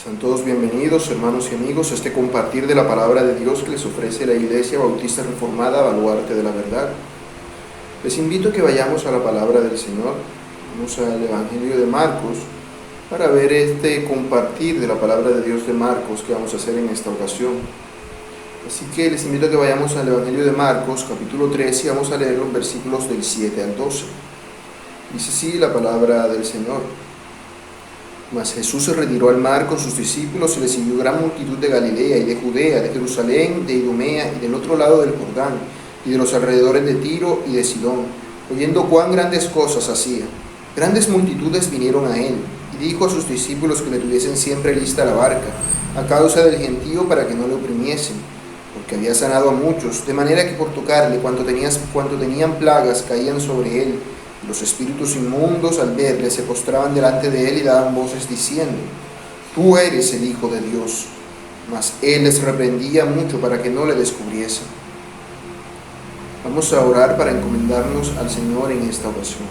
Sean todos bienvenidos, hermanos y amigos, a este compartir de la palabra de Dios que les ofrece la Iglesia Bautista Reformada Baluarte de la Verdad. Les invito a que vayamos a la palabra del Señor. Vamos al Evangelio de Marcos para ver este compartir de la palabra de Dios de Marcos que vamos a hacer en esta ocasión. Así que les invito a que vayamos al Evangelio de Marcos, capítulo 13, y vamos a leer los versículos del 7 al 12. Dice así la palabra del Señor. Mas Jesús se retiró al mar con sus discípulos y le siguió gran multitud de Galilea y de Judea, de Jerusalén, de Idumea y del otro lado del Jordán, y de los alrededores de Tiro y de Sidón, oyendo cuán grandes cosas hacía. Grandes multitudes vinieron a él, y dijo a sus discípulos que le tuviesen siempre lista la barca, a causa del gentío, para que no le oprimiesen, porque había sanado a muchos, de manera que por tocarle, cuanto tenían plagas, caían sobre él. Los espíritus inmundos, al verle, se postraban delante de él y daban voces diciendo: Tú eres el Hijo de Dios. Mas él les reprendía mucho para que no le descubriesen. Vamos a orar para encomendarnos al Señor en esta ocasión.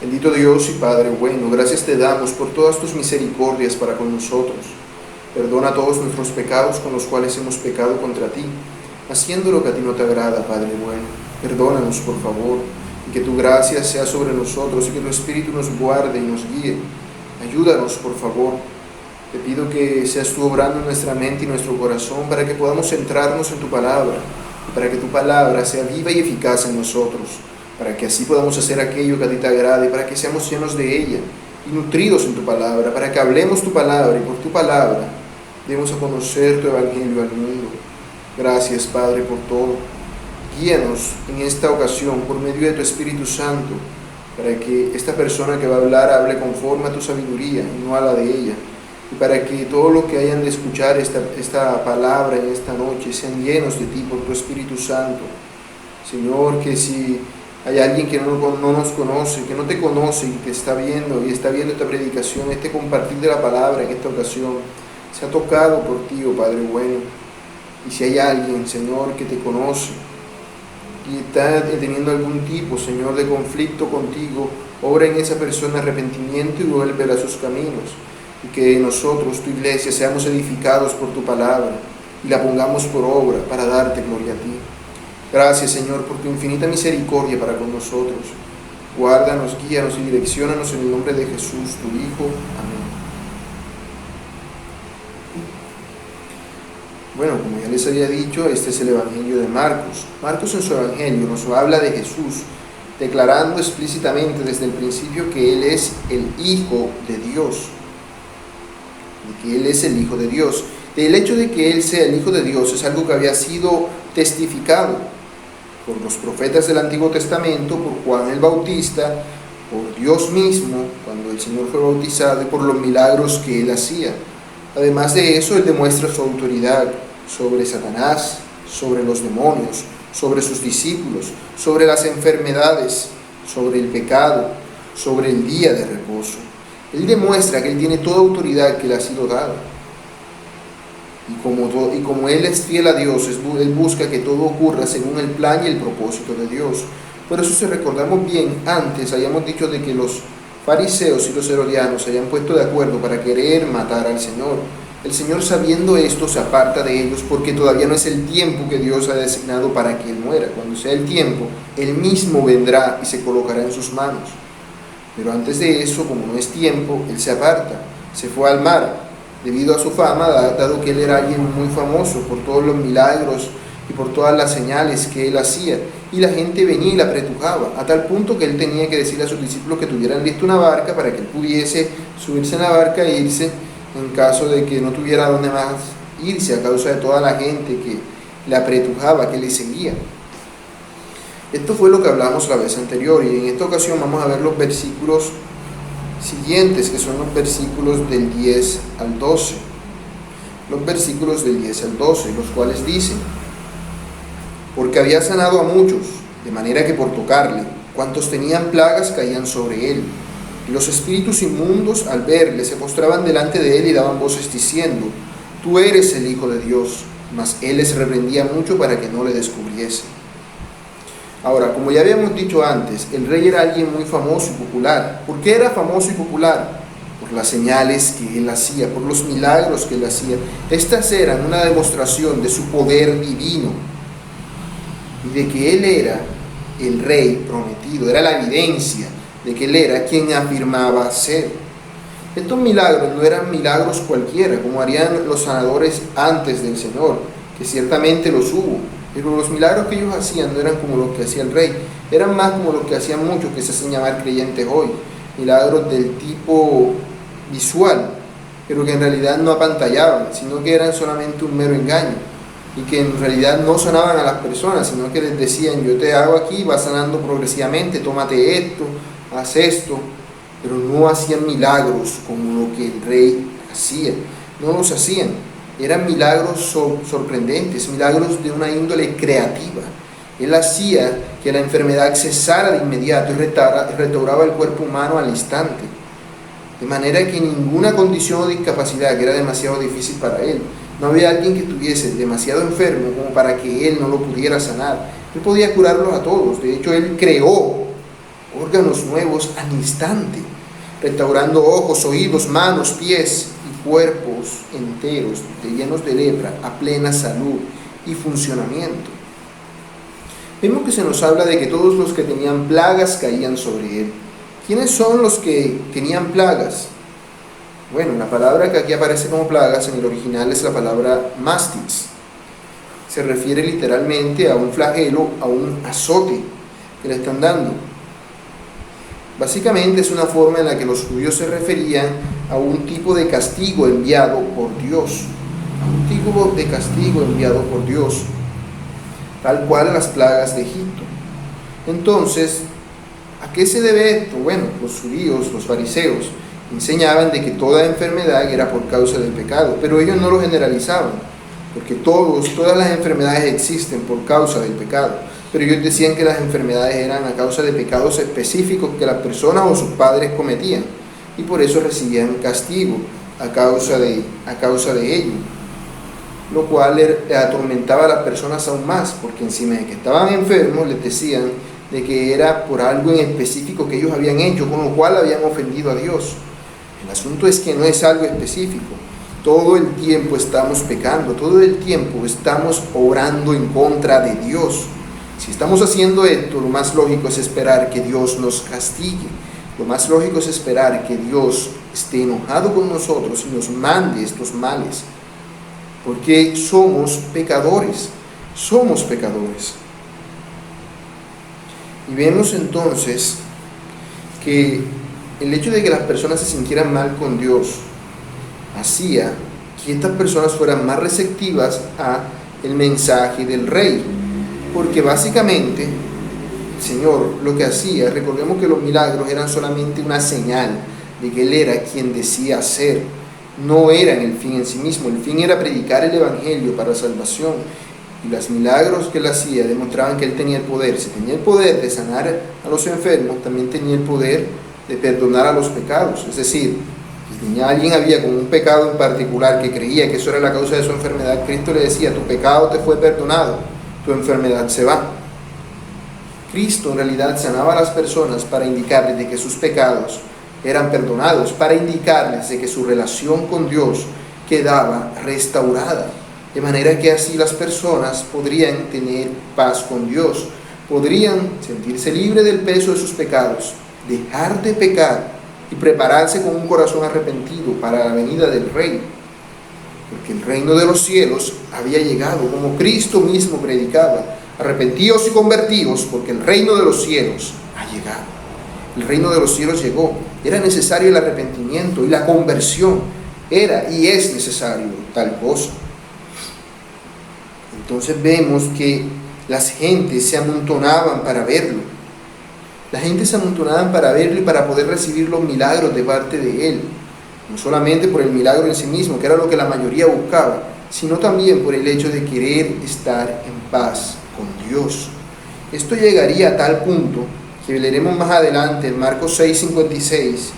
Bendito Dios y Padre bueno, gracias te damos por todas tus misericordias para con nosotros. Perdona todos nuestros pecados con los cuales hemos pecado contra ti, haciendo lo que a ti no te agrada, Padre bueno. Perdónanos, por favor, y que tu gracia sea sobre nosotros y que tu Espíritu nos guarde y nos guíe. Ayúdanos, por favor. Te pido que seas tú obrando en nuestra mente y nuestro corazón para que podamos centrarnos en tu palabra y para que tu palabra sea viva y eficaz en nosotros, para que así podamos hacer aquello que a ti te agrade, para que seamos llenos de ella y nutridos en tu palabra, para que hablemos tu palabra y por tu palabra demos a conocer tu evangelio al mundo. Gracias, Padre, por todo. Guíanos en esta ocasión por medio de tu Espíritu Santo, para que esta persona que va a hablar hable conforme a tu sabiduría y no a la de ella, y para que todos los que hayan de escuchar esta palabra en esta noche sean llenos de ti por tu Espíritu Santo. Señor, que si hay alguien que no nos conoce, que no te conoce y que está viendo esta predicación, este compartir de la palabra en esta ocasión, sea tocado por ti, oh Padre bueno. Y si hay alguien, Señor, que te conoce y está teniendo algún tipo, Señor, de conflicto contigo, obra en esa persona arrepentimiento y vuelve a sus caminos, y que nosotros, tu iglesia, seamos edificados por tu palabra y la pongamos por obra para darte gloria a ti. Gracias, Señor, por tu infinita misericordia para con nosotros. Guárdanos, guíanos y direcciónanos en el nombre de Jesús, tu Hijo. Amén. Bueno, como ya les había dicho, este es el Evangelio de Marcos. Marcos en su Evangelio nos habla de Jesús, declarando explícitamente desde el principio que Él es el Hijo de Dios. De que Él es el Hijo de Dios. El hecho de que Él sea el Hijo de Dios es algo que había sido testificado por los profetas del Antiguo Testamento, por Juan el Bautista, por Dios mismo, cuando el Señor fue bautizado, y por los milagros que Él hacía. Además de eso, Él demuestra su autoridad sobre Satanás, sobre los demonios, sobre sus discípulos, sobre las enfermedades, sobre el pecado, sobre el día de reposo. Él demuestra que Él tiene toda autoridad que le ha sido dada. Y como Él es fiel a Dios, Él busca que todo ocurra según el plan y el propósito de Dios. Por eso, si recordamos bien, antes habíamos dicho de que los fariseos y los herodianos se habían puesto de acuerdo para querer matar al Señor. El Señor, sabiendo esto, se aparta de ellos porque todavía no es el tiempo que Dios ha designado para que Él muera. Cuando sea el tiempo, Él mismo vendrá y se colocará en sus manos. Pero antes de eso, como no es tiempo, Él se aparta, se fue al mar, debido a su fama, dado que Él era alguien muy famoso por todos los milagros y por todas las señales que Él hacía. Y la gente venía y la apretujaba, a tal punto que Él tenía que decirle a sus discípulos que tuvieran lista una barca para que Él pudiese subirse en la barca e irse en caso de que no tuviera dónde más irse, a causa de toda la gente que le apretujaba, que le seguía. Esto fue lo que hablamos la vez anterior, y en esta ocasión vamos a ver los versículos siguientes, que son los versículos del 10 al 12. Los versículos del 10 al 12, los cuales dicen: Porque había sanado a muchos, de manera que por tocarle, cuantos tenían plagas caían sobre él. Y los espíritus inmundos, al verle, se postraban delante de él y daban voces diciendo: Tú eres el Hijo de Dios. Mas él les reprendía mucho para que no le descubriesen. Ahora, como ya habíamos dicho antes, el rey era alguien muy famoso y popular. ¿Por qué era famoso y popular? por las señales que él hacía, por los milagros que él hacía. Estas eran una demostración de su poder divino y de que él era el rey prometido, era la evidencia de que él era quien afirmaba ser. Estos milagros no eran milagros cualquiera, como harían los sanadores antes del Señor, que ciertamente los hubo, pero los milagros que ellos hacían no eran como los que hacía el rey, eran más como los que hacían muchos que se hacen llamar creyentes hoy, milagros del tipo visual, pero que en realidad no apantallaban, sino que eran solamente un mero engaño, y que en realidad no sanaban a las personas, sino que les decían: yo te hago aquí, vas sanando progresivamente, tómate esto, haz esto, pero no hacían milagros como lo que el rey hacía, no los hacían, eran milagros sorprendentes, milagros de una índole creativa. Él hacía que la enfermedad cesara de inmediato y restauraba el cuerpo humano al instante, de manera que ninguna condición o discapacidad que era demasiado difícil para él, no había alguien que estuviese demasiado enfermo como para que él no lo pudiera sanar. Él podía curarlos a todos. De hecho, él creó órganos nuevos al instante, restaurando ojos, oídos, manos, pies y cuerpos enteros llenos de lepra a plena salud y funcionamiento. Vemos que se nos habla de que todos los que tenían plagas caían sobre él. ¿Quiénes son los que tenían plagas? Bueno, la palabra que aquí aparece como plagas en el original es la palabra mastix. Se refiere literalmente a un flagelo, a un azote que le están dando. Básicamente es una forma en la que los judíos se referían a un tipo de castigo enviado por Dios. A un tipo de castigo enviado por Dios, tal cual las plagas de Egipto. Entonces, ¿a qué se debe esto? Bueno, los judíos, los fariseos, enseñaban de que toda enfermedad era por causa del pecado, pero ellos no lo generalizaban, porque todas las enfermedades existen por causa del pecado, pero ellos decían que las enfermedades eran a causa de pecados específicos que las personas o sus padres cometían, y por eso recibían castigo a causa de ello, lo cual atormentaba a las personas aún más, porque encima de que estaban enfermos les decían de que era por algo en específico que ellos habían hecho, con lo cual habían ofendido a Dios. El asunto es que no es algo específico. Todo el tiempo estamos pecando, todo el tiempo estamos obrando en contra de Dios. Si estamos haciendo esto, lo más lógico es esperar que Dios nos castigue. Lo más lógico es esperar que Dios esté enojado con nosotros y nos mande estos males. Porque somos pecadores. Y vemos entonces que el hecho de que las personas se sintieran mal con Dios hacía que estas personas fueran más receptivas a el mensaje del rey, porque básicamente el Señor lo que hacía, recordemos que los milagros eran solamente una señal de que Él era quien decía ser, no eran el fin en sí mismo. El fin era predicar el evangelio para salvación, y los milagros que Él hacía demostraban que Él tenía el poder. Si tenía el poder de sanar a los enfermos, también tenía el poder de perdonar a los pecados. Es decir, si alguien había con un pecado en particular que creía que eso era la causa de su enfermedad, Cristo le decía: tu pecado te fue perdonado, tu enfermedad se va. Cristo en realidad sanaba a las personas para indicarles de que sus pecados eran perdonados, para indicarles de que su relación con Dios quedaba restaurada, de manera que así las personas podrían tener paz con Dios, podrían sentirse libres del peso de sus pecados, dejar de pecar y prepararse con un corazón arrepentido para la venida del Rey, porque el reino de los cielos había llegado, como Cristo mismo predicaba: arrepentíos y convertíos, porque el reino de los cielos ha llegado. El reino de los cielos llegó. Era necesario el arrepentimiento y la conversión. Era y es necesario tal cosa. Entonces vemos que las gentes se amontonaban para verlo. La gente se amontonaban para verlo y para poder recibir los milagros de parte de Él. No solamente por el milagro en sí mismo, que era lo que la mayoría buscaba, sino también por el hecho de querer estar en paz con Dios. Esto llegaría a tal punto que leeremos más adelante en Marcos 6:56,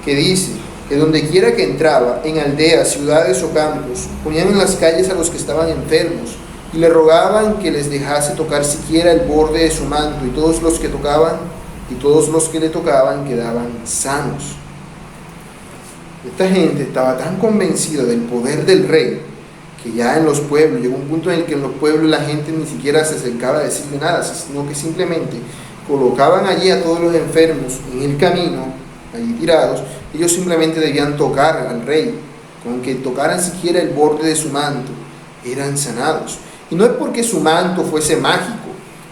que dice que donde quiera que entraba, en aldeas, ciudades o campos, ponían en las calles a los que estaban enfermos y le rogaban que les dejase tocar siquiera el borde de su manto, y todos los que le tocaban quedaban sanos. Esta gente estaba tan convencida del poder del rey que ya en los pueblos, llegó un punto en el que en los pueblos la gente ni siquiera se acercaba a decirle nada, sino que simplemente colocaban allí a todos los enfermos en el camino, allí tirados. Ellos simplemente debían tocar al rey, con que tocaran siquiera el borde de su manto, eran sanados. Y no es porque su manto fuese mágico,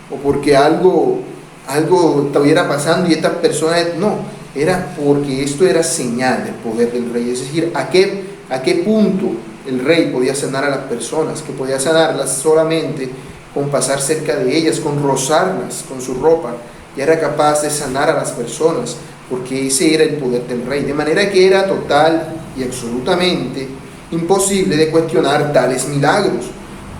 o porque algo estuviera pasando y estas personas, no, era porque esto era señal del poder del rey. Es decir, a qué punto el rey podía sanar a las personas, que podía sanarlas solamente con pasar cerca de ellas, con rozarlas con su ropa, ya era capaz de sanar a las personas, porque ese era el poder del rey. De manera que era total y absolutamente imposible de cuestionar tales milagros,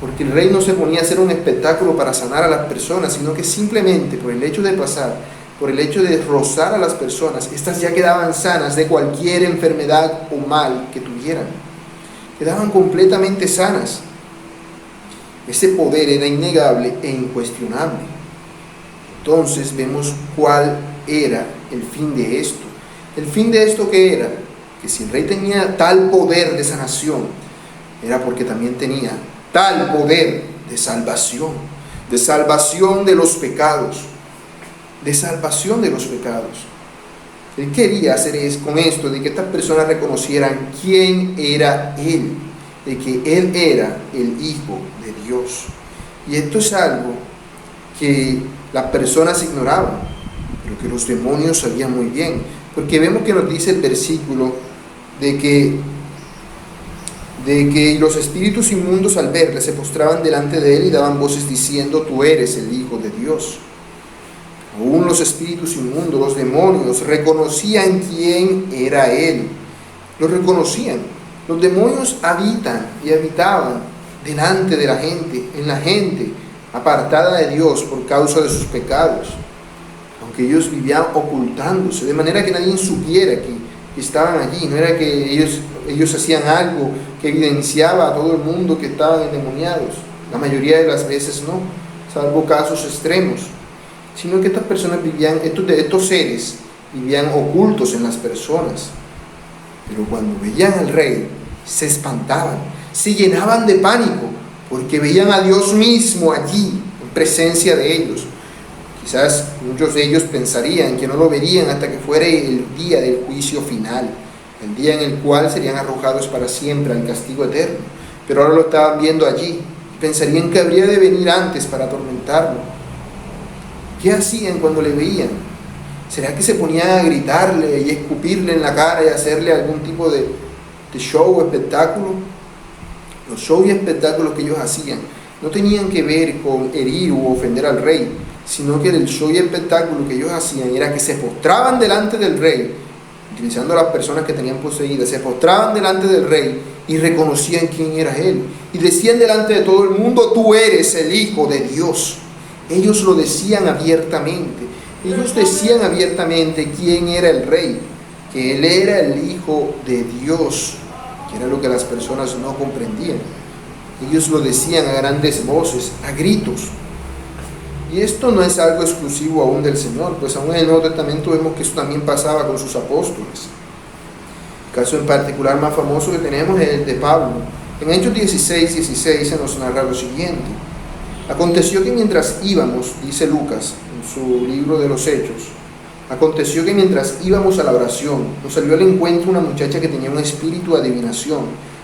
porque el rey no se ponía a hacer un espectáculo para sanar a las personas, sino que simplemente por el hecho de pasar, por el hecho de rozar a las personas, estas ya quedaban sanas de cualquier enfermedad o mal que tuvieran. Quedaban completamente sanas. Ese poder era innegable e incuestionable. Entonces vemos cuál era el fin de esto. El fin de esto, ¿qué era? Que si el rey tenía tal poder de sanación, era porque también tenía tal poder de salvación de los pecados, de salvación de los pecados. Él quería hacer con esto, de que estas personas reconocieran quién era Él, de que Él era el Hijo de Dios. Y esto es algo que las personas ignoraban, pero que los demonios sabían muy bien, porque vemos que nos dice el versículo de que los espíritus inmundos al verle se postraban delante de él y daban voces diciendo: tú eres el Hijo de Dios. Aún los espíritus inmundos, los demonios, reconocían quién era él. Lo reconocían. Los demonios habitan y habitaban delante de la gente, en la gente apartada de Dios por causa de sus pecados, aunque ellos vivían ocultándose, de manera que nadie supiera que estaban allí. No era que ellos hacían algo que evidenciaba a todo el mundo que estaban endemoniados. La mayoría de las veces no, salvo casos extremos, sino que estas personas vivían, estos seres vivían ocultos en las personas. Pero cuando veían al rey, se espantaban, se llenaban de pánico, porque veían a Dios mismo allí, en presencia de ellos. Quizás muchos de ellos pensarían que no lo verían hasta que fuera el día del juicio final, el día en el cual serían arrojados para siempre al castigo eterno. Pero ahora lo estaban viendo allí, pensarían que habría de venir antes para atormentarlo. ¿Qué hacían cuando le veían? ¿Será que se ponían a gritarle y escupirle en la cara y hacerle algún tipo de show o espectáculo? Los shows y espectáculos que ellos hacían no tenían que ver con herir u ofender al rey, sino que el show y espectáculo que ellos hacían era que se postraban delante del rey, utilizando a las personas que tenían poseídas, se postraban delante del rey y reconocían quién era él, y decían delante de todo el mundo: tú eres el Hijo de Dios. Ellos lo decían abiertamente, ellos decían abiertamente quién era el rey, que él era el Hijo de Dios, que era lo que las personas no comprendían. Ellos lo decían a grandes voces, a gritos. Y esto no es algo exclusivo aún del Señor, pues aún en el Nuevo Testamento vemos que eso también pasaba con sus apóstoles. El caso en particular más famoso que tenemos es el de Pablo. En Hechos 16 se nos narra lo siguiente: aconteció que mientras íbamos, dice Lucas en su libro de los Hechos, aconteció que mientras íbamos a la oración, nos salió al encuentro una muchacha que tenía un espíritu de adivinación,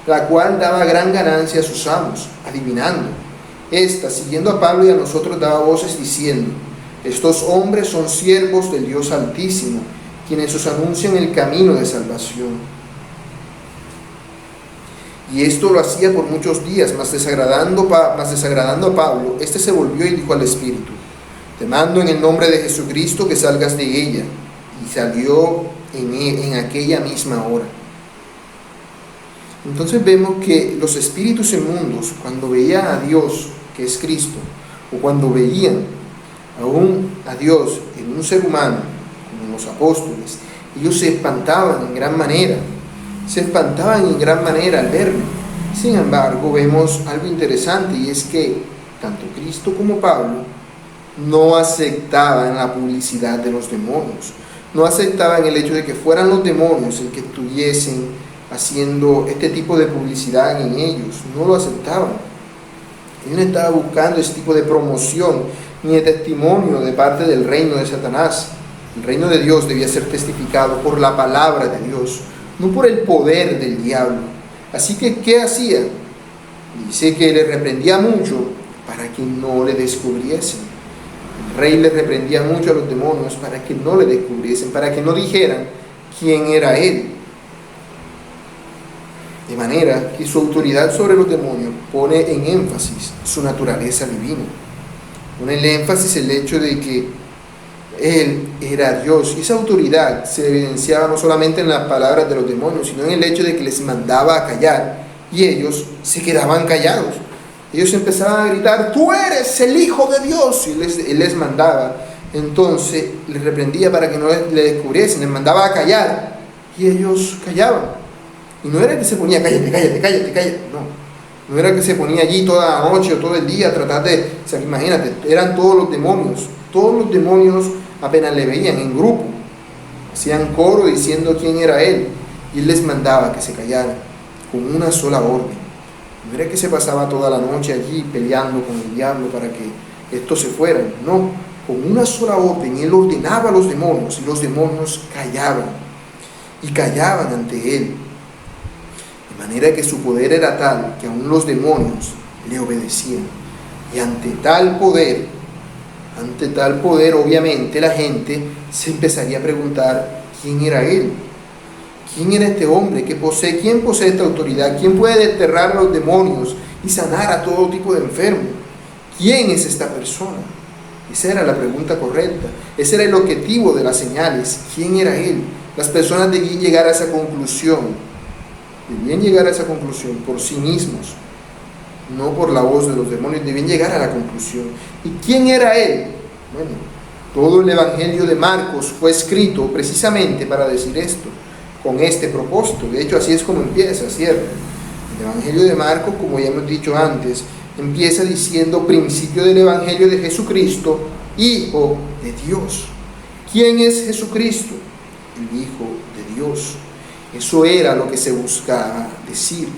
la cual daba gran ganancia a sus amos, adivinando. Esta, siguiendo a Pablo y a nosotros, daba voces diciendo: estos hombres son siervos del Dios Altísimo, quienes os anuncian el camino de salvación. Y esto lo hacía por muchos días, mas desagradando a Pablo, este se volvió y dijo al espíritu: te mando en el nombre de Jesucristo que salgas de ella. Y salió en aquella misma hora. Entonces vemos que los espíritus inmundos, cuando veían a Dios, que es Cristo, o cuando veían aún a Dios en un ser humano, como los apóstoles, ellos se espantaban en gran manera. Se espantaban en gran manera al verlo. Sin embargo, vemos algo interesante, y es que tanto Cristo como Pablo no aceptaban la publicidad de los demonios, no aceptaban el hecho de que fueran los demonios el que estuviesen haciendo este tipo de publicidad en ellos. No lo aceptaban. Ellos no estaban buscando ese tipo de promoción ni de testimonio de parte del reino de Satanás. El reino de Dios debía ser testificado por la palabra de Dios, no por el poder del diablo. Así que, ¿qué hacía? Dice que le reprendía mucho para que no le descubriesen. El rey le reprendía mucho a los demonios para que no le descubriesen, para que no dijeran quién era él. De manera que su autoridad sobre los demonios pone en énfasis su naturaleza divina. Pone en énfasis el hecho de que Él era Dios. Y esa autoridad se evidenciaba no solamente en las palabras de los demonios, sino en el hecho de que les mandaba a callar. Y ellos se quedaban callados. Ellos empezaban a gritar: tú eres el Hijo de Dios. Y Él les mandaba. Entonces les reprendía para que no le descubriesen. Les mandaba a callar. Y ellos callaban. Y no era que se ponía: cállate, cállate, cállate, cállate. No era que se ponía allí toda la noche o todo el día a tratar de... O sea, imagínate, eran todos los demonios. Todos los demonios apenas le veían en grupo. Hacían coro diciendo quién era Él. Y Él les mandaba que se callaran con una sola orden. No era que se pasaba toda la noche allí peleando con el diablo para que estos se fueran. No, con una sola orden. Él ordenaba a los demonios y los demonios callaban. Y callaban ante Él. De manera que su poder era tal que aún los demonios le obedecían. Y ante tal poder, obviamente la gente se empezaría a preguntar quién era Él. ¿Quién era este hombre que posee? ¿Quién posee esta autoridad? ¿Quién puede desterrar a los demonios y sanar a todo tipo de enfermos? ¿Quién es esta persona? Esa era la pregunta correcta. Ese era el objetivo de las señales. ¿Quién era Él? Las personas debían llegar a esa conclusión. Debían llegar a esa conclusión por sí mismos, no por la voz de los demonios. Debían llegar a la conclusión. ¿Y quién era Él? Bueno, todo el Evangelio de Marcos fue escrito precisamente para decir esto, con este propósito. De hecho, así es como empieza, ¿cierto? El Evangelio de Marcos, como ya hemos dicho antes, empieza diciendo: principio del Evangelio de Jesucristo, Hijo de Dios. ¿Quién es Jesucristo? El Hijo de Dios. Eso era lo que se buscaba decir.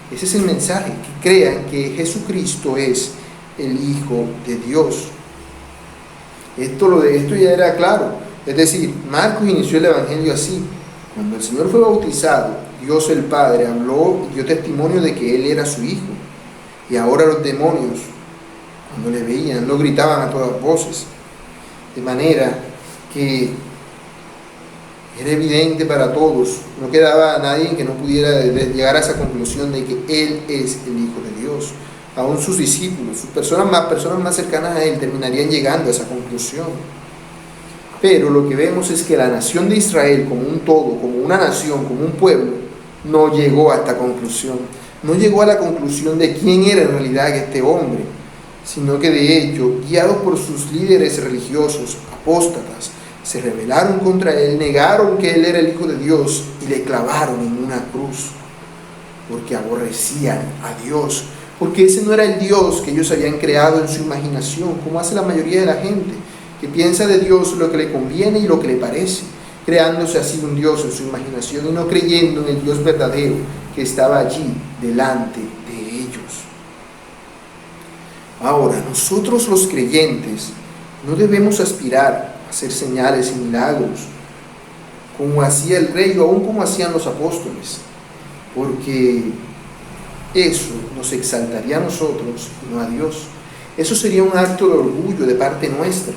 Ese es el mensaje, que crean que Jesucristo es el Hijo de Dios. Esto ya era claro. Es decir, Marcos inició el Evangelio así. Cuando el Señor fue bautizado, Dios el Padre habló y dio testimonio de que Él era su Hijo. Y ahora los demonios, cuando le veían, lo gritaban a todas voces. De manera que era evidente para todos, no quedaba nadie que no pudiera llegar a esa conclusión de que Él es el Hijo de Dios. Aún sus discípulos, sus personas más cercanas a Él terminarían llegando a esa conclusión. Pero lo que vemos es que la nación de Israel como un todo, como una nación, como un pueblo, no llegó a esta conclusión. No llegó a la conclusión de quién era en realidad este hombre, sino que de hecho, guiados por sus líderes religiosos, apóstatas, se rebelaron contra Él, negaron que Él era el Hijo de Dios y le clavaron en una cruz, porque aborrecían a Dios, porque ese no era el Dios que ellos habían creado en su imaginación, como hace la mayoría de la gente, que piensa de Dios lo que le conviene y lo que le parece, creándose así un Dios en su imaginación y no creyendo en el Dios verdadero que estaba allí delante de ellos. Ahora, nosotros los creyentes no debemos aspirar a hacer señales y milagros como hacía el rey o aún como hacían los apóstoles, porque eso nos exaltaría a nosotros y no a Dios. Eso sería un acto de orgullo de parte nuestra.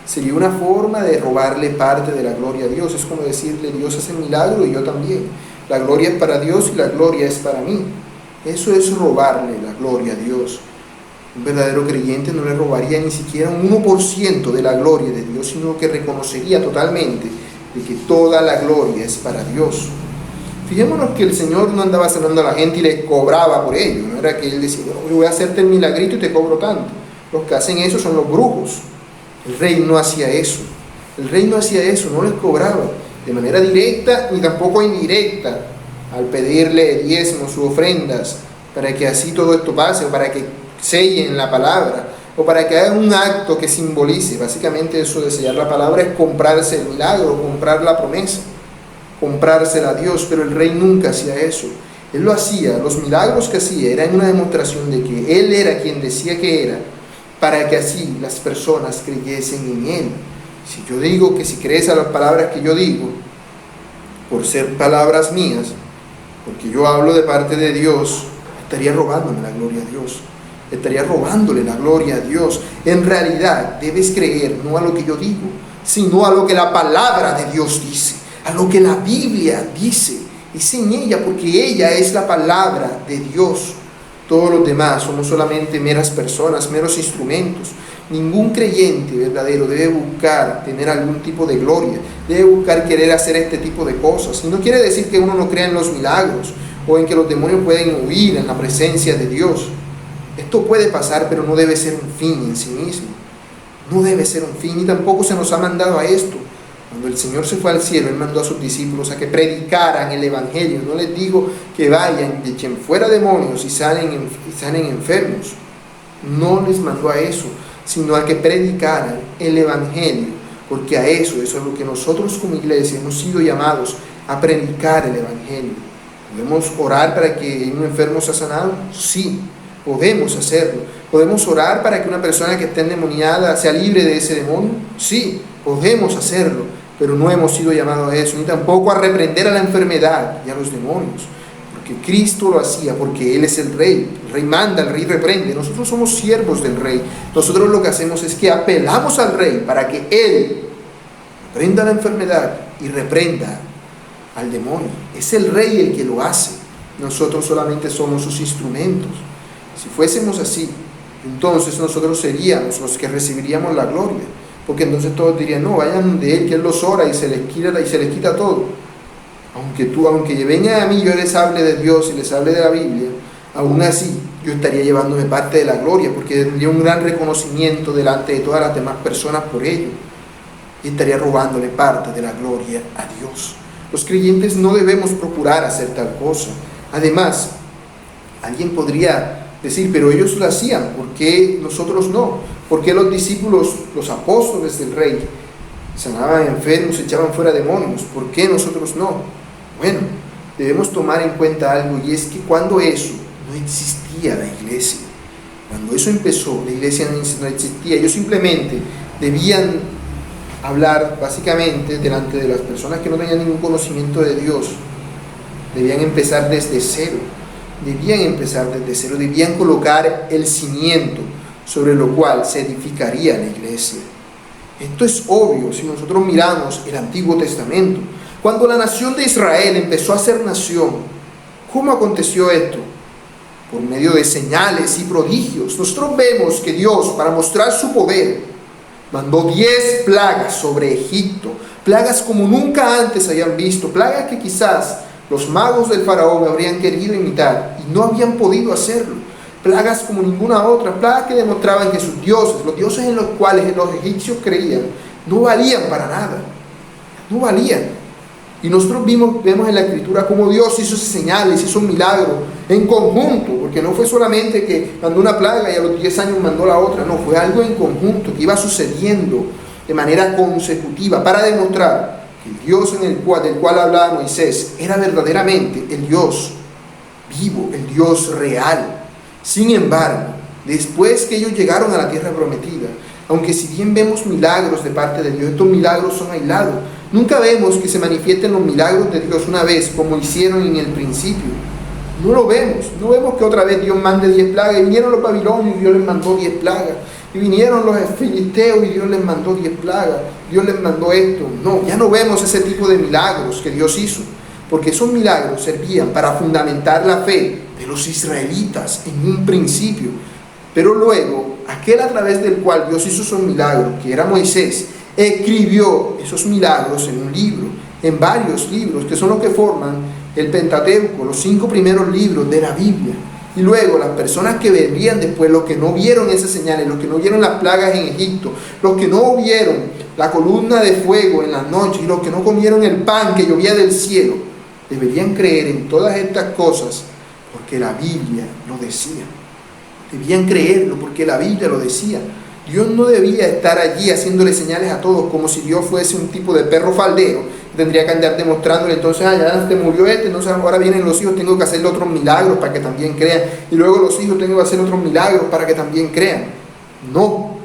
Sería una forma de robarle parte de la gloria a Dios. Es como decirle: Dios hace milagro y yo también. La gloria es para Dios y la gloria es para mí. Eso es robarle la gloria a Dios. Un verdadero creyente no le robaría ni siquiera un 1% de la gloria de Dios, sino que reconocería totalmente de que toda la gloria es para Dios. Fijémonos que el Señor no andaba sanando a la gente y le cobraba por ello. No era que Él decía: yo voy a hacerte el milagrito y te cobro tanto. Los que hacen eso son los brujos. El rey no hacía eso. El rey no hacía eso, no les cobraba de manera directa ni tampoco indirecta al pedirle diezmos u ofrendas para que así todo esto pase, o para que sellen la palabra. o para que haga un acto que simbolice. Básicamente eso de sellar la palabra es comprarse el milagro, comprar la promesa, comprársela a Dios, pero el rey nunca hacía eso. Él lo hacía, los milagros que hacía eran una demostración de que Él era quien decía que era, para que así las personas creyesen en Él. Si yo digo que si crees a las palabras que yo digo, por ser palabras mías, porque yo hablo de parte de Dios, estaría robándome la gloria a Dios, estaría robándole la gloria a Dios. En realidad debes creer no a lo que yo digo, sino a lo que la palabra de Dios dice, a lo que la Biblia dice. Es en ella, porque ella es la palabra de Dios. Todos los demás somos solamente meras personas, meros instrumentos. Ningún creyente verdadero debe buscar tener algún tipo de gloria, debe buscar querer hacer este tipo de cosas. Y no quiere decir que uno no crea en los milagros o en que los demonios pueden huir en la presencia de Dios. Esto puede pasar, pero no debe ser un fin en sí mismo. No debe ser un fin, y tampoco se nos ha mandado a esto. Cuando el Señor se fue al cielo, Él mandó a sus discípulos a que predicaran el Evangelio. No les dijo que vayan, echen fuera demonios y sanen enfermos. No les mandó a eso, sino a que predicaran el Evangelio, porque a eso es lo que nosotros como iglesia hemos sido llamados, a predicar el Evangelio. ¿Podemos orar para que un enfermo sea sanado? Sí, podemos hacerlo. ¿Podemos orar para que una persona que esté endemoniada sea libre de ese demonio? Sí, podemos hacerlo. Pero no hemos sido llamados a eso, ni tampoco a reprender a la enfermedad y a los demonios, porque Cristo lo hacía, porque Él es el Rey manda, el Rey reprende. Nosotros somos siervos del Rey. Nosotros lo que hacemos es que apelamos al Rey para que Él reprenda la enfermedad y reprenda al demonio. Es el Rey el que lo hace, nosotros solamente somos sus instrumentos. Si fuésemos así, entonces nosotros seríamos los que recibiríamos la gloria, porque entonces todos dirían: no, vayan de Él, que Él los ora y se les quita todo. Aunque vengan a mí, yo les hable de Dios y les hable de la Biblia, aún así yo estaría llevándome parte de la gloria, porque tendría un gran reconocimiento delante de todas las demás personas por ello, y estaría robándole parte de la gloria a Dios. Los creyentes no debemos procurar hacer tal cosa. Además, alguien podría decir: pero ellos lo hacían, ¿por qué nosotros no? ¿Por qué los discípulos, los apóstoles del Rey, sanaban enfermos, echaban fuera demonios? ¿Por qué nosotros no? Bueno, debemos tomar en cuenta algo, y es que cuando eso no existía la iglesia, cuando eso empezó, la iglesia no existía. Ellos simplemente debían hablar básicamente delante de las personas que no tenían ningún conocimiento de Dios. Debían empezar desde cero, debían colocar el cimiento sobre lo cual se edificaría la iglesia. Esto es obvio si nosotros miramos el Antiguo Testamento. Cuando la nación de Israel empezó a ser nación, ¿cómo aconteció esto? Por medio de señales y prodigios. Nosotros vemos que Dios, para mostrar su poder, mandó 10 plagas sobre Egipto, plagas como nunca antes habían visto, plagas que quizás los magos del faraón habrían querido imitar y no habían podido hacerlo, plagas como ninguna otra, plagas que demostraban que sus dioses, los dioses en los cuales los egipcios creían, no valían para nada, no valían. Y nosotros vemos en la Escritura cómo Dios hizo señales, hizo milagros en conjunto, porque no fue solamente que mandó una plaga y a los 10 años mandó la otra, no, fue algo en conjunto que iba sucediendo de manera consecutiva para demostrar que el Dios del cual hablaba Moisés era verdaderamente el Dios vivo, el Dios real. Sin embargo, después que ellos llegaron a la tierra prometida, aunque si bien vemos milagros de parte de Dios, estos milagros son aislados. Nunca vemos que se manifiesten los milagros de Dios una vez, como hicieron en el principio. No lo vemos. No vemos que otra vez Dios mande 10 plagas. Y vinieron los babilonios y Dios les mandó 10 plagas. Y vinieron los filisteos y Dios les mandó 10 plagas. Dios les mandó esto. No, ya no vemos ese tipo de milagros que Dios hizo. Porque esos milagros servían para fundamentar la fe de los israelitas en un principio. Pero luego, aquel a través del cual Dios hizo esos milagros, que era Moisés, escribió esos milagros en un libro, en varios libros, que son los que forman el Pentateuco, los 5 primeros libros de la Biblia. Y luego las personas que vendrían después, los que no vieron esas señales, los que no vieron las plagas en Egipto, los que no vieron la columna de fuego en la noche y los que no comieron el pan que llovía del cielo, deberían creer en todas estas cosas porque la Biblia lo decía. Debían creerlo porque la Biblia lo decía. Dios no debía estar allí haciéndole señales a todos como si Dios fuese un tipo de perro faldero. Tendría que andar demostrándole, entonces, ya te murió entonces ahora vienen los hijos, tengo que hacerle otros milagros para que también crean. Y luego los hijos tengo que hacer otros milagros para que también crean. No.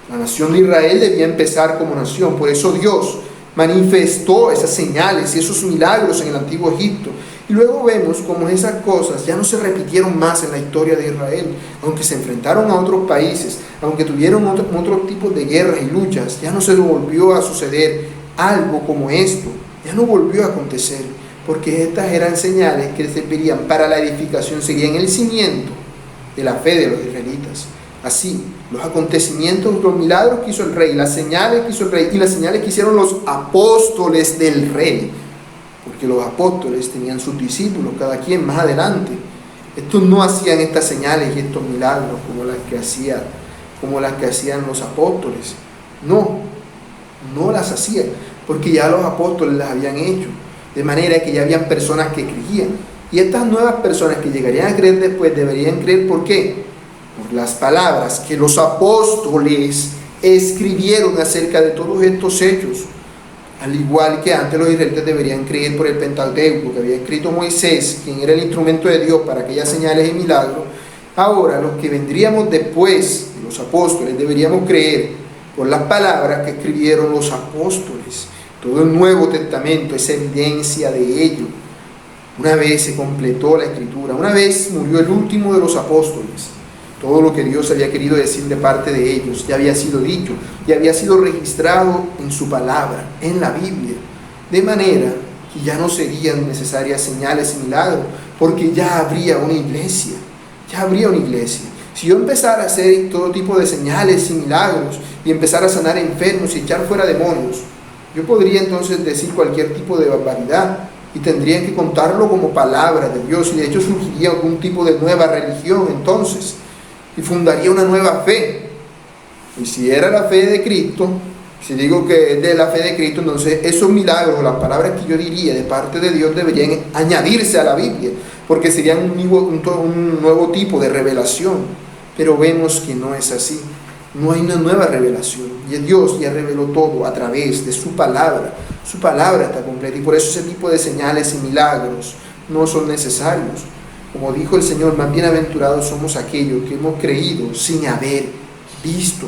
La nación de Israel debía empezar como nación. Por eso Dios manifestó esas señales y esos milagros en el antiguo Egipto. Y luego vemos cómo esas cosas ya no se repitieron más en la historia de Israel. Aunque se enfrentaron a otros países, aunque tuvieron otro tipo de guerras y luchas, ya no se volvió a suceder algo como esto. Ya no volvió a acontecer, porque estas eran señales que servirían para la edificación, serían el cimiento de la fe de los israelitas. Así, los acontecimientos, los milagros que hizo el rey, las señales que hizo el rey y las señales que hicieron los apóstoles del rey, porque los apóstoles tenían sus discípulos, cada quien más adelante. Estos no hacían estas señales y estos milagros como las que hacían los apóstoles. No las hacían, porque ya los apóstoles las habían hecho, de manera que ya habían personas que creían. Y estas nuevas personas que llegarían a creer después deberían creer, ¿por qué? Por las palabras que los apóstoles escribieron acerca de todos estos hechos. Al igual que antes los israelitas deberían creer por el Pentateuco que había escrito Moisés, quien era el instrumento de Dios para aquellas señales y milagros. Ahora los que vendríamos después de los apóstoles deberíamos creer por las palabras que escribieron los apóstoles. Todo el Nuevo Testamento es evidencia de ello. Una vez se completó la Escritura, una vez murió el último de los apóstoles, todo lo que Dios había querido decir de parte de ellos ya había sido dicho, ya había sido registrado en su palabra, en la Biblia, de manera que ya no serían necesarias señales y milagros, porque ya habría una iglesia, Si yo empezara a hacer todo tipo de señales y milagros y empezar a sanar enfermos y echar fuera demonios, yo podría entonces decir cualquier tipo de barbaridad y tendrían que contarlo como palabra de Dios, y de hecho surgiría algún tipo de nueva religión entonces, y fundaría una nueva fe. Y si era la fe de Cristo, si digo que es de la fe de Cristo, entonces esos milagros, las palabras que yo diría de parte de Dios deberían añadirse a la Biblia, porque serían un nuevo tipo de revelación. Pero vemos que no es así. No hay una nueva revelación. Y Dios ya reveló todo a través de su palabra. Su palabra está completa, y por eso ese tipo de señales y milagros no son necesarios. Como dijo el Señor, más bienaventurados somos aquellos que hemos creído sin haber visto.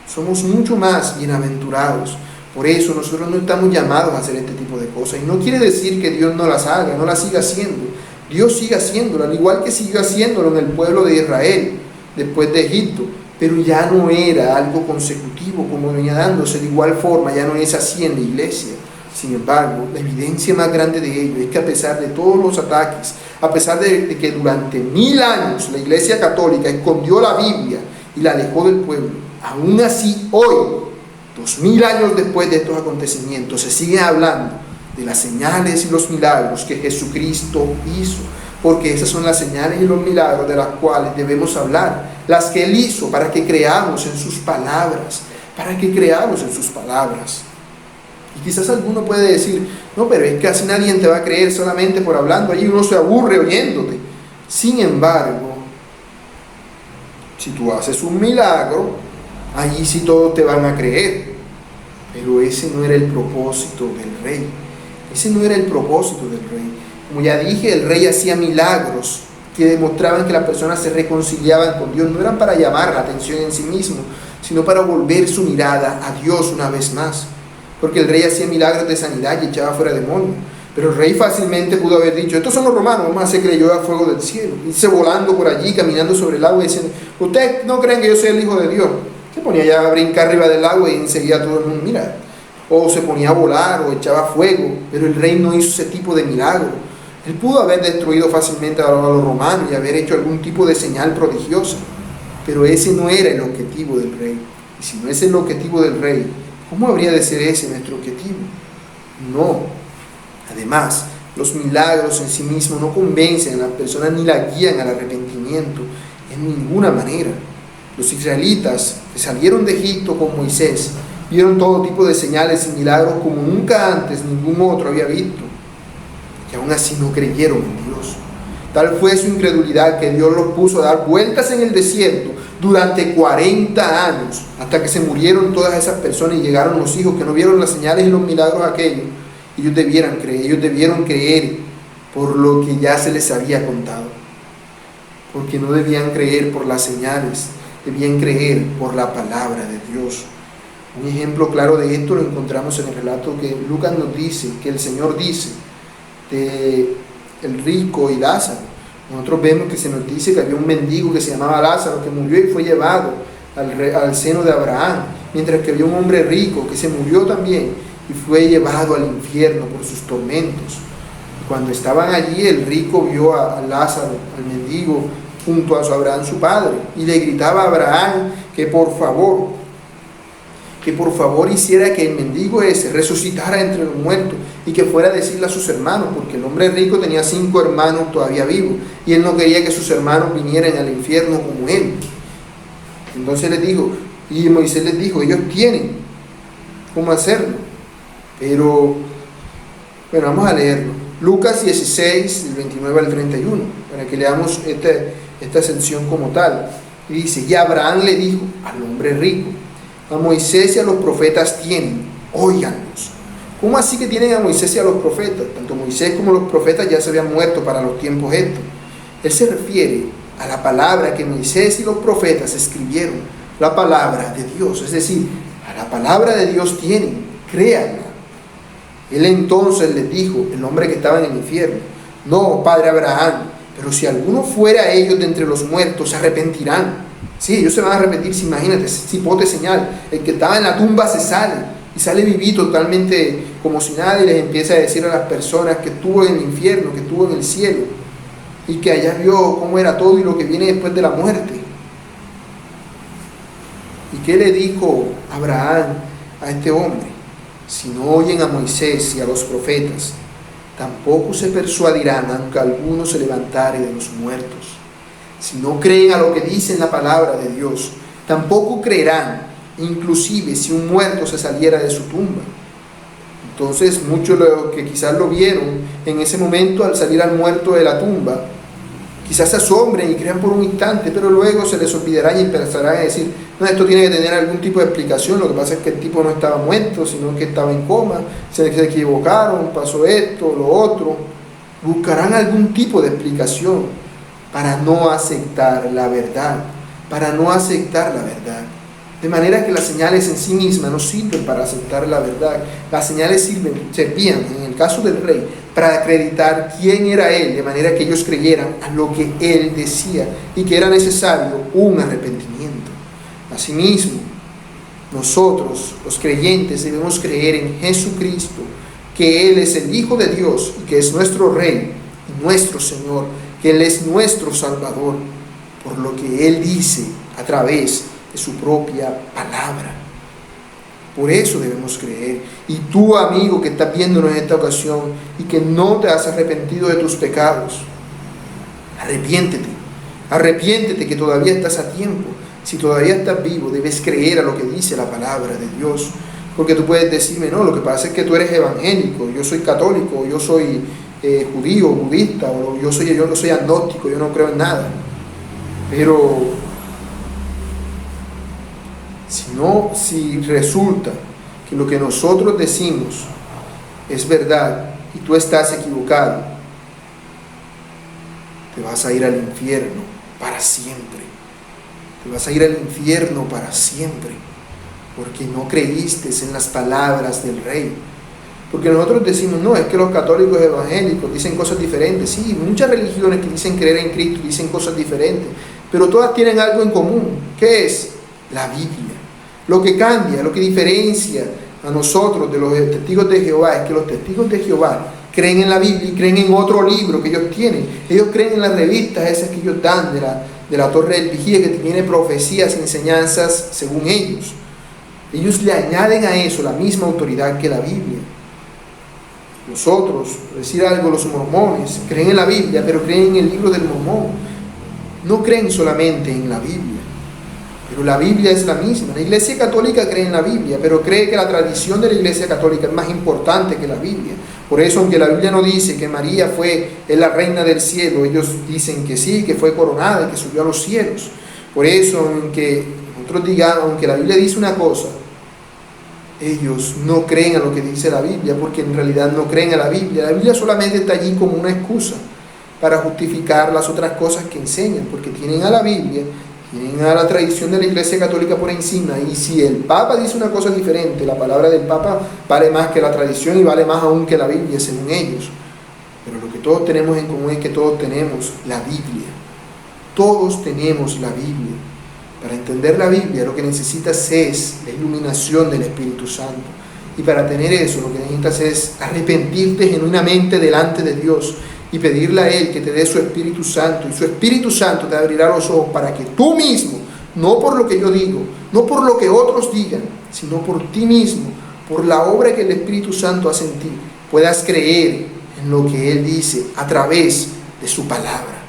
Somos mucho más bienaventurados. Por eso nosotros no estamos llamados a hacer este tipo de cosas. Y no quiere decir que Dios no las haga, no las siga haciendo. Dios sigue haciéndolo, al igual que siguió haciéndolo en el pueblo de Israel después de Egipto. Pero ya no era algo consecutivo como venía dándose. De igual forma, ya no es así en la iglesia. Sin embargo, la evidencia más grande de ello es que a pesar de todos los ataques, a pesar de que durante 1000 años la Iglesia Católica escondió la Biblia y la alejó del pueblo, aún así hoy, 2000 años después de estos acontecimientos, se sigue hablando de las señales y los milagros que Jesucristo hizo, porque esas son las señales y los milagros de las cuales debemos hablar, las que Él hizo para que creamos en sus palabras, Y quizás alguno puede decir, no, pero es que así nadie te va a creer solamente por hablando, allí uno se aburre oyéndote. Sin embargo, si tú haces un milagro, allí sí todos te van a creer. Pero ese no era el propósito del rey. Como ya dije, el rey hacía milagros que demostraban que las personas se reconciliaban con Dios. No eran para llamar la atención en sí mismo, sino para volver su mirada a Dios una vez más. Porque el rey hacía milagros de sanidad y echaba fuera demonios. Pero el rey fácilmente pudo haber dicho, estos son los romanos, vamos a hacer que le llueva fuego del cielo. Irse volando por allí, caminando sobre el agua y diciendo, ¿ustedes no creen que yo soy el Hijo de Dios? Se ponía ya a brincar arriba del agua y enseguida todo el mundo mira. O se ponía a volar o echaba fuego. Pero el rey no hizo ese tipo de milagro. Él pudo haber destruido fácilmente a los romanos y haber hecho algún tipo de señal prodigiosa. Pero ese no era el objetivo del rey. Y si no es el objetivo del rey, ¿cómo habría de ser ese nuestro objetivo? No. Además, los milagros en sí mismos no convencen a las personas ni la guían al arrepentimiento en ninguna manera. Los israelitas que salieron de Egipto con Moisés vieron todo tipo de señales y milagros como nunca antes ningún otro había visto. Y aún así no creyeron en Dios. Tal fue su incredulidad que Dios los puso a dar vueltas en el desierto durante 40 años, hasta que se murieron todas esas personas y llegaron los hijos que no vieron las señales y los milagros aquellos. Ellos debieron creer por lo que ya se les había contado, porque no debían creer por las señales, debían creer por la palabra de Dios. Un ejemplo claro de esto lo encontramos en el relato que Lucas nos dice, que el Señor dice de el rico y Lázaro. Nosotros vemos que se nos dice que había un mendigo que se llamaba Lázaro, que murió y fue llevado al seno de Abraham, mientras que había un hombre rico que se murió también y fue llevado al infierno por sus tormentos. Cuando estaban allí, el rico vio a Lázaro, al mendigo, junto a su Abraham, su padre, y le gritaba a Abraham que por favor hiciera que el mendigo ese resucitara entre los muertos y que fuera a decirle a sus hermanos, porque el hombre rico tenía 5 hermanos todavía vivos y él no quería que sus hermanos vinieran al infierno como él. Entonces les dijo, y Moisés les dijo, ellos tienen cómo hacerlo, pero bueno, vamos a leerlo. Lucas 16, del 29 al 31, para que leamos esta sección como tal. Y dice, y Abraham le dijo al hombre rico, a Moisés y a los profetas tienen, óiganlos. ¿Cómo así que tienen a Moisés y a los profetas? Tanto Moisés como los profetas ya se habían muerto para los tiempos estos. Él se refiere a la palabra que Moisés y los profetas escribieron, la palabra de Dios, es decir, a la palabra de Dios tienen, créanla. Él entonces les dijo, el hombre que estaba en el infierno, no, padre Abraham, pero si alguno fuera a ellos de entre los muertos, se arrepentirán. Sí, ellos se van a arrepentir, si imagínate, cipote señal, el que estaba en la tumba se sale, y sale vivito totalmente como si nada, y les empieza a decir a las personas que estuvo en el infierno, que estuvo en el cielo, y que allá vio cómo era todo y lo que viene después de la muerte. ¿Y qué le dijo Abraham a este hombre? Si no oyen a Moisés y a los profetas, tampoco se persuadirán aunque alguno se levantare de los muertos. Si no creen a lo que dice en la palabra de Dios, tampoco creerán, inclusive si un muerto se saliera de su tumba. Entonces muchos que quizás lo vieron en ese momento al salir al muerto de la tumba, quizás se asombren y crean por un instante, pero luego se les olvidará y empezarán a decir, no, esto tiene que tener algún tipo de explicación, lo que pasa es que el tipo no estaba muerto, sino que estaba en coma, se equivocaron, pasó esto, lo otro. Buscarán algún tipo de explicación para no aceptar la verdad, De manera que las señales en sí mismas no sirven para aceptar la verdad. Las señales servían, en el caso del rey, para acreditar quién era él, de manera que ellos creyeran a lo que él decía y que era necesario un arrepentimiento. Asimismo, nosotros, los creyentes, debemos creer en Jesucristo, que Él es el Hijo de Dios y que es nuestro Rey y nuestro Señor, que Él es nuestro Salvador, por lo que Él dice a través de su propia palabra. Por eso debemos creer. Y tú, amigo, que estás viéndonos en esta ocasión y que no te has arrepentido de tus pecados, arrepiéntete que todavía estás a tiempo. Si todavía estás vivo, debes creer a lo que dice la palabra de Dios. Porque tú puedes decirme, no, lo que pasa es que tú eres evangélico, yo soy católico, yo soy judío, budista, o yo no soy agnóstico, yo no creo en nada. Pero si resulta que lo que nosotros decimos es verdad y tú estás equivocado, te vas a ir al infierno para siempre. Te vas a ir al infierno para siempre, porque no creíste en las palabras del Rey. Porque nosotros decimos, no, es que los católicos evangélicos dicen cosas diferentes. Sí, muchas religiones que dicen creer en Cristo dicen cosas diferentes, pero todas tienen algo en común. ¿Qué es? La Biblia. Lo que cambia, lo que diferencia a nosotros de los testigos de Jehová es que los testigos de Jehová creen en la Biblia y creen en otro libro que ellos tienen. Ellos creen en las revistas esas que ellos dan de la Torre del Vigía, que tiene profecías y enseñanzas según ellos. Ellos le añaden a eso la misma autoridad que la Biblia. Nosotros, por decir algo, los mormones creen en la Biblia, pero creen en el libro del Mormón. No creen solamente en la Biblia, pero la Biblia es la misma. La Iglesia Católica cree en la Biblia, pero cree que la tradición de la Iglesia Católica es más importante que la Biblia. Por eso, aunque la Biblia no dice que María es la reina del cielo, ellos dicen que sí, que fue coronada y que subió a los cielos. Por eso, aunque nosotros digamos, aunque la Biblia dice una cosa, ellos no creen a lo que dice la Biblia, porque en realidad no creen a la Biblia. La Biblia solamente está allí como una excusa para justificar las otras cosas que enseñan, porque tienen a la Biblia, tienen a la tradición de la Iglesia Católica por encima, y si el Papa dice una cosa diferente, la palabra del Papa vale más que la tradición y vale más aún que la Biblia, según ellos. Pero lo que todos tenemos en común es que todos tenemos la Biblia. Todos tenemos la Biblia. Para entender la Biblia lo que necesitas es la iluminación del Espíritu Santo. Y para tener eso lo que necesitas es arrepentirte genuinamente delante de Dios y pedirle a Él que te dé su Espíritu Santo. Y su Espíritu Santo te abrirá los ojos para que tú mismo, no por lo que yo digo, no por lo que otros digan, sino por ti mismo, por la obra que el Espíritu Santo hace en ti, puedas creer en lo que Él dice a través de su palabra.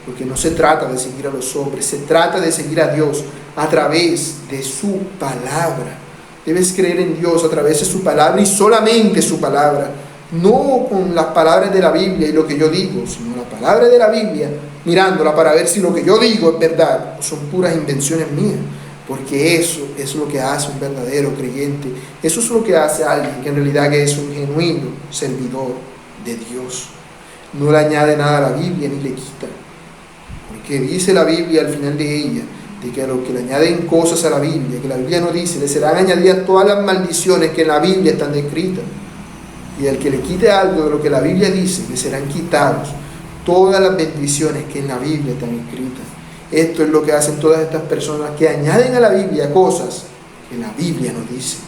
Porque no se trata de seguir a los hombres, se trata de seguir a Dios a través de su palabra. Debes creer en Dios a través de su palabra y solamente su palabra. No con las palabras de la Biblia y lo que yo digo, sino la palabra de la Biblia, mirándola para ver si lo que yo digo es verdad o son puras invenciones mías. Porque eso es lo que hace un verdadero creyente. Eso es lo que hace a alguien que en realidad es un genuino servidor de Dios. No le añade nada a la Biblia ni le quita. Porque dice la Biblia al final de ella, de que a los que le añaden cosas a la Biblia, que la Biblia no dice, le serán añadidas todas las maldiciones que en la Biblia están descritas. Y al que le quite algo de lo que la Biblia dice, le serán quitados todas las bendiciones que en la Biblia están escritas. Esto es lo que hacen todas estas personas que añaden a la Biblia cosas que la Biblia no dice.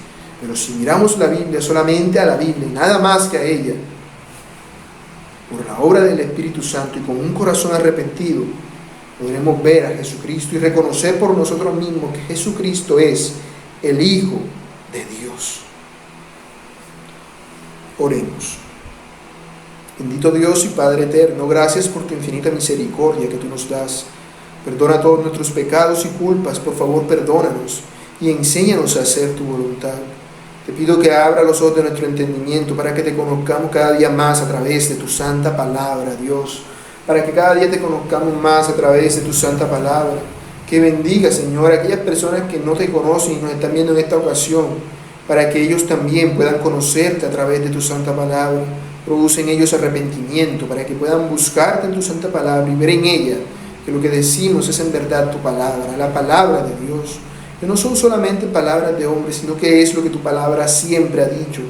Pero si miramos la Biblia solamente a la Biblia y nada más que a ella, por la obra del Espíritu Santo y con un corazón arrepentido, podremos ver a Jesucristo y reconocer por nosotros mismos que Jesucristo es el Hijo de Dios. Oremos. Bendito Dios y Padre eterno, gracias por tu infinita misericordia que tú nos das. Perdona todos nuestros pecados y culpas, por favor perdónanos y enséñanos a hacer tu voluntad. Te pido que abra los ojos de nuestro entendimiento para que te conozcamos cada día más a través de tu santa palabra, Dios. Para que cada día te conozcamos más a través de tu santa palabra. Que bendiga, Señor, a aquellas personas que no te conocen y nos están viendo en esta ocasión, para que ellos también puedan conocerte a través de tu santa palabra. Produce en ellos arrepentimiento, para que puedan buscarte en tu santa palabra y ver en ella que lo que decimos es en verdad tu palabra, la palabra de Dios. Que no son solamente palabras de hombres, sino que es lo que tu palabra siempre ha dicho.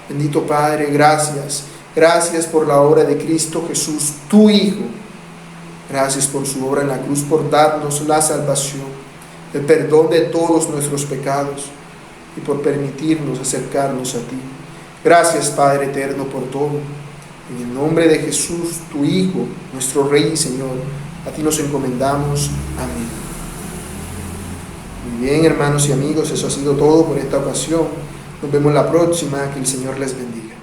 Bendito Padre, gracias. Gracias por la obra de Cristo Jesús, tu Hijo. Gracias por su obra en la cruz, por darnos la salvación, el perdón de todos nuestros pecados y por permitirnos acercarnos a ti. Gracias, Padre eterno, por todo. En el nombre de Jesús, tu Hijo, nuestro Rey y Señor, a ti nos encomendamos. Amén. Muy bien, hermanos y amigos, eso ha sido todo por esta ocasión. Nos vemos la próxima. Que el Señor les bendiga.